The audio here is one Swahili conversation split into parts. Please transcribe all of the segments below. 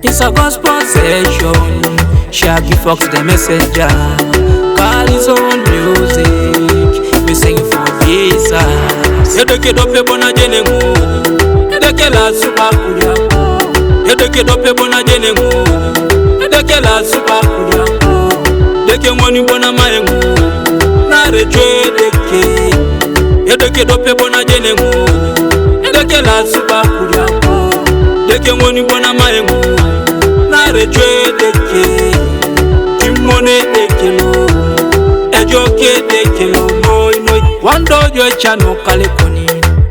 It's a gospel session. Shaggy Fox the messenger. Call his own music. We sing for Jesus. Yedeke dope bona jenengu. Yedeke la supa kulia. Yedeke dope bona jenengu. Yedeke la supa kulia. Deke mwani bona mayengu. Nare chwe deke. Yedeke dope bona jenengu. Yedeke la supa kulia. Deke mwani bona mayengu. Nare chwe deke. Timone deke lo. Ejoke deke lo. Wando jo chano kalekoni.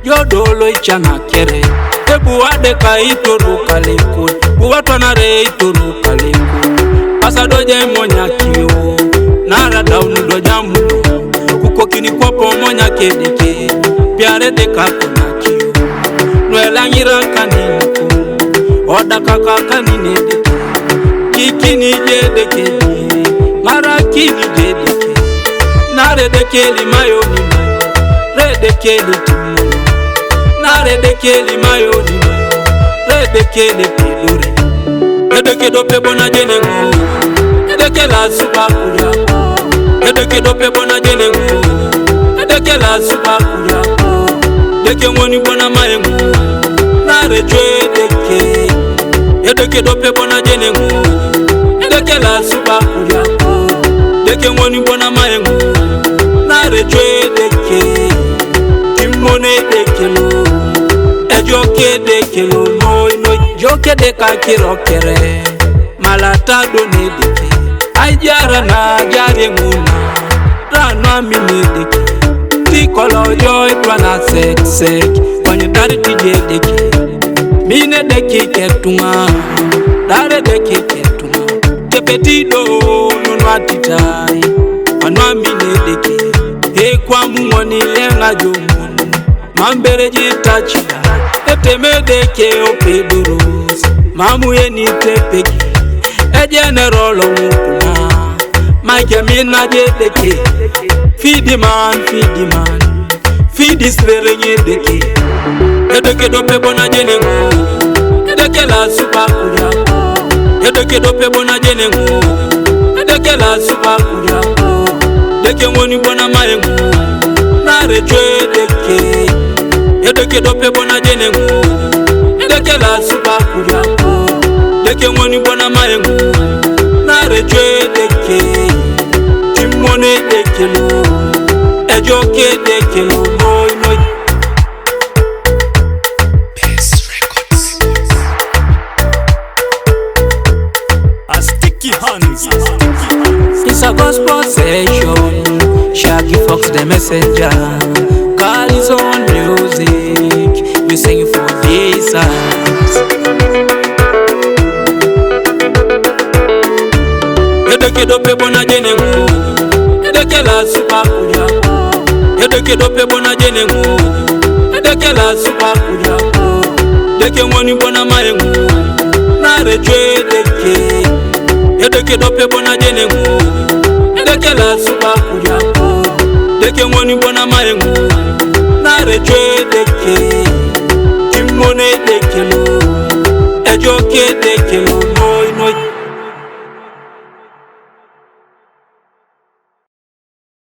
Yodolo ichana kere. Ebu adeka itoru kalekoni. Buwatwana re itoru kalekoni. Asadoje monya kiyo. Nara daunu doja muno. Kukokini kwapo monya kedeke. Piare deka kona kiyo. Nwela ngira kaninku. Oda kaka kanine deke. Kikini jedeke. Mara kini jedeke. Nare deke li mayo nino. Re deke li timo. Nare deke li mayo nino. Re deke li pedure. Edeke dope bona jenengu. Edeke la supa kulia. Edeke dope bona jenengu. Edeke la supa kulia. Deke mwani bona mayengu. Nare chwe deke. Edeke dope bona jenengu. Edeke la supa kulia. Deke mwani bona mayengu. Nare chwe deke. Timone deke lo. Ejoke deke lo. Joke deka kirokere. Malata done deke. Ajara na jari nguna. Rana mini deke. Tikolo joy kwana sek sek. Kwenye dari tije deke. Mine deke ketunga. Dare deke ketunga. Kepetido nunwa titai. Wanwa mine deke. He kwa mwoni lenga jomunu. Mambere jitachida. Eteme deke opedurus. Mamu yeni tepeki. Ejenerolo mukuna. Maike mina jedeke. Feed the man, feed the man. Feed this verenye deke. Edeke dope bona jenengu. Edeke la supa kulia. Edeke dope bona jenengu. Edeke la supa kulia. Deke mwani bona mayengu. Nare chwe deke. Edeke dope bona jenengu. Edeke la supa kulia. Deke mwani bona mayengu. Nare chwe deke. Timone deke lo. Ejoke deke lo. Best Records. A sticky hands. It's a gospel session. Shaggy Fox the messenger. Call his own music. We sing for Jesus. Edeke dope bona jenengu. Edeke la supa kulia. Edeke dope bona jenengu. Edeke la supa kulia. Deke mwani bona mayengu. Nare chwe deke. Edeke dope bona jenengu. Edeke la supa kulia. Deke mwani bona mayengu. Nare chwe deke. Timone deke lo. Ejoke deke lo.